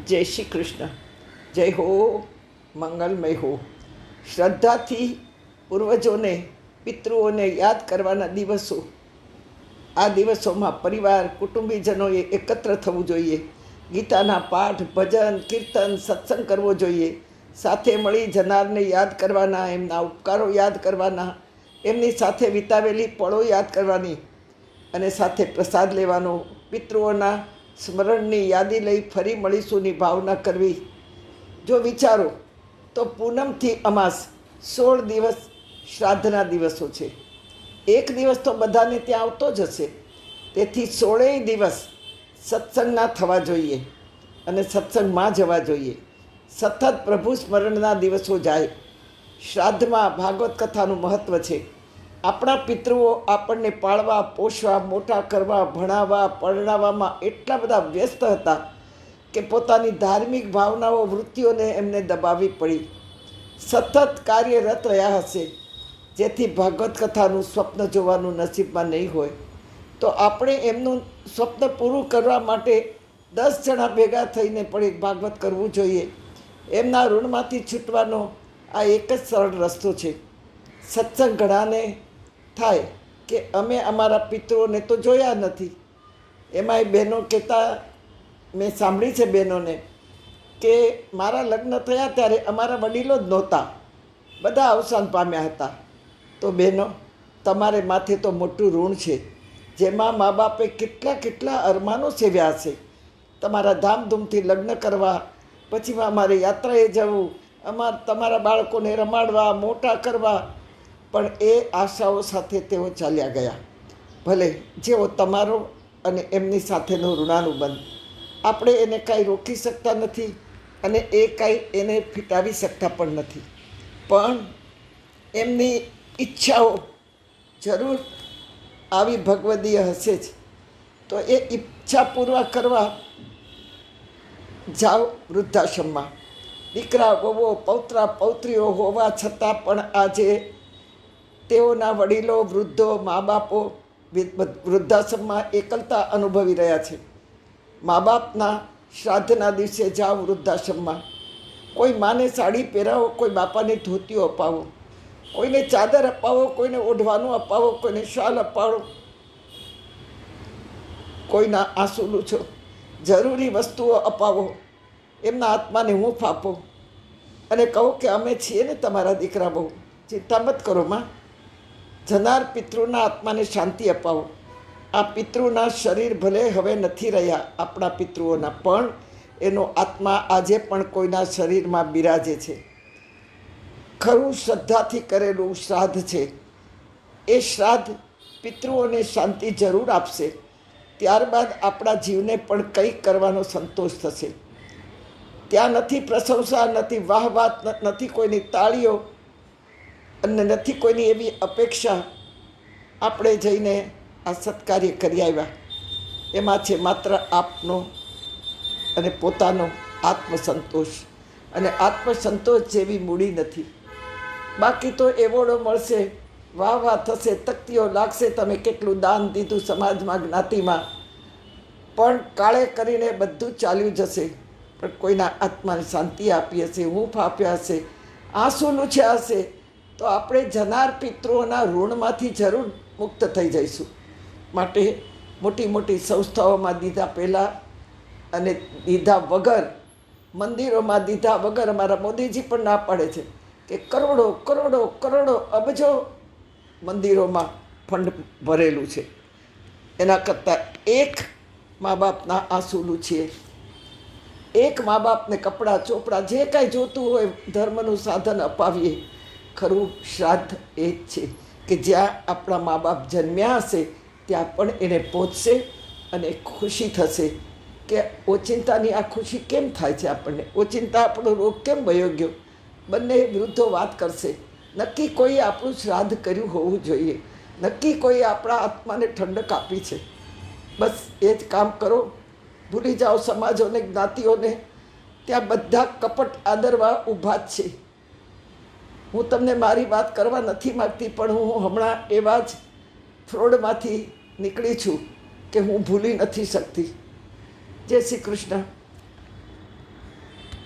જય શ્રી કૃષ્ણ. જય હો, મંગલમય હો. શ્રદ્ધાથી પૂર્વજોને, પિતૃઓને યાદ કરવાના દિવસો. આ દિવસોમાં પરિવાર, કુટુંબીજનોએ એકત્ર થવું જોઈએ. ગીતાના પાઠ, ભજન, કીર્તન, સત્સંગ કરવો જોઈએ. સાથે મળી જનારને યાદ કરવાના, એમના ઉપકારો યાદ કરવાના, એમની સાથે વિતાવેલી પળો યાદ કરવાની અને સાથે પ્રસાદ લેવાનો. પિતૃઓના સ્મરણની યાદી લઈ ફરી મળીશુંની ભાવના કરવી. જો વિચારો તો પૂનમથી અમાસ 16 દિવસ શ્રાદ્ધના દિવસો છે. એક દિવસ તો બધાને ત્યાં આવતો જ હશે. તેથી 16 દિવસ સત્સંગના થવા જોઈએ અને સત્સંગમાં જવા જોઈએ. સતત પ્રભુ સ્મરણના દિવસો જાય. શ્રાદ્ધમાં ભાગવત કથાનું મહત્ત્વ છે. આપણા પિતૃઓ આપણને પાળવા, પોષવા, મોટા કરવા, ભણાવવા, પરણાવવામાં એટલા બધા વ્યસ્ત હતા કે પોતાની ધાર્મિક ભાવનાઓ, વૃત્તિઓને એમને દબાવવી પડી. સતત કાર્યરત રહ્યા હશે. જેથી ભાગવત કથાનું સ્વપ્ન જોવાનું નસીબમાં નહીં હોય તો આપણે એમનું સ્વપ્ન પૂરું કરવા માટે 10 જણા ભેગા થઈને પણ એક ભાગવત કરવું જોઈએ. એમના ઋણમાંથી છૂટવાનો આ એક જ સરળ રસ્તો છે. સત્સંગ ઘણાને થાય કે અમે અમારા પિતૃઓને તો જોયા નથી. એમાંય બહેનો કહેતા મેં સાંભળી છે બહેનોને કે મારા લગ્ન થયા ત્યારે અમારા વડીલો જ નહોતા, બધા અવસાન પામ્યા હતા. તો બહેનો, તમારે માથે તો મોટું ઋણ છે, જેમાં મા બાપે કેટલા અરમાનો સેવ્યા હશે. તમારા ધામધૂમથી લગ્ન કરવા, પછી અમારે યાત્રાએ જવું, તમારા બાળકોને રમાડવા, મોટા કરવા, પણ એ આશાઓ સાથે તેઓ ચાલ્યા ગયા. ભલે જેઓ તમારો અને એમની સાથેનો ઋણાનુબંધ, આપણે એને કાંઈ રોકી શકતા નથી અને એ કાંઈ એને ફીટાવી શકતા પણ નથી. પણ એમની ઈચ્છાઓ જરૂર આવી ભગવદીય હશે જ. તો એ ઈચ્છા પૂર્ણ કરવા જાઓ વૃદ્ધાશ્રમમાં. દીકરા, વહુઓ, પૌત્રા, પૌત્રીઓ હોવા છતાં પણ આજે તેઓના વડીલો, વૃદ્ધો, મા બાપો વૃદ્ધાશ્રમમાં એકલતા અનુભવી રહ્યા છે. મા બાપના શ્રાદ્ધના દિવસે જાઓ વૃદ્ધાશ્રમમાં. કોઈ માને સાડી પહેરાવો, કોઈ બાપાને ધોતીઓ અપાવો, કોઈને ચાદર અપાવો, કોઈને ઓઢવાનું અપાવો, કોઈને શાલ અપાવો, કોઈના આંસુ લૂછો, જરૂરી વસ્તુઓ અપાવો. એમના આત્માને હૂંફ આપો અને કહો કે અમે છીએ ને તમારા દીકરા બહુ, ચિંતા મત કરો માં. જનાર પિતૃના આત્માને શાંતિ અપાવો. આ પિતૃના શરીર ભલે હવે નથી રહ્યા આપણા પિતૃઓના, પણ એનો આત્મા આજે પણ કોઈના શરીરમાં બિરાજે છે. ખરું શ્રદ્ધાથી કરેલું શ્રાદ્ધ છે. એ શ્રાદ્ધ પિતૃઓને શાંતિ જરૂર આપશે. ત્યારબાદ આપણા જીવને પણ કંઈક કરવાનો સંતોષ થશે. ત્યાં નથી પ્રશંસા, નથી વાહવાત, નથી કોઈની તાળીઓ અને નથી કોઈની એવી અપેક્ષા. આપણે જઈને આ સત્કાર્ય કરી આવ્યા, એમાં છે માત્ર આપનો અને પોતાનો આત્મસંતોષ. અને આત્મસંતોષ જેવી મૂડી નથી. બાકી તો એવોર્ડો મળશે, વાહ વાહ થશે, તકતીઓ લાગશે, તમે કેટલું દાન દીધું સમાજમાં, જ્ઞાતિમાં, પણ કાળે કરીને બધું ચાલ્યું જશે. પણ કોઈના આત્માને શાંતિ આપી હશે, હૂંફ આપ્યા હશે, આંસુ લૂછ્યા હશે, તો આપણે જનાર પિતૃઓના ઋણમાંથી જરૂર મુક્ત થઈ જઈશું. માટે મોટી મોટી સંસ્થાઓમાં દીધા પહેલાં અને દીધા વગર, મંદિરોમાં દીધા વગર અમારા મોદીજી પણ ના પાડે છે કે કરોડો કરોડો કરોડો અબજો મંદિરોમાં ફંડ ભરેલું છે. એના કરતાં એક મા બાપના આંસુ લૂછીએ, એક મા બાપને કપડાં, ચોપડા, જે કાંઈ જોતું હોય ધર્મનું સાધન અપાવીએ. ખરું શ્રાદ્ધ એ જ છે કે જ્યાં આપણા મા બાપ જન્મ્યા હશે ત્યાં પણ એને પહોંચશે અને ખુશી થશે કે ઓચિંતાની આ ખુશી કેમ થાય છે આપણને, ઓચિંતા આપણો રોગ કેમ વયો ગયો. બંને વૃદ્ધો વાત કરશે. નક્કી કોઈએ આપણું શ્રાદ્ધ કર્યું હોવું જોઈએ, નક્કી કોઈએ આપણા આત્માને ઠંડક આપી છે. બસ એ જ કામ કરો. ભૂલી જાઓ સમાજોને, જ્ઞાતિઓને. ત્યાં બધા કપટ આદરવા ઊભા જ છે. હું તમને મારી વાત કરવા નથી માગતી, પણ હું હમણાં એવા જ ફ્રોડમાંથી નીકળી છું કે હું ભૂલી નથી શકતી. જય શ્રી કૃષ્ણ.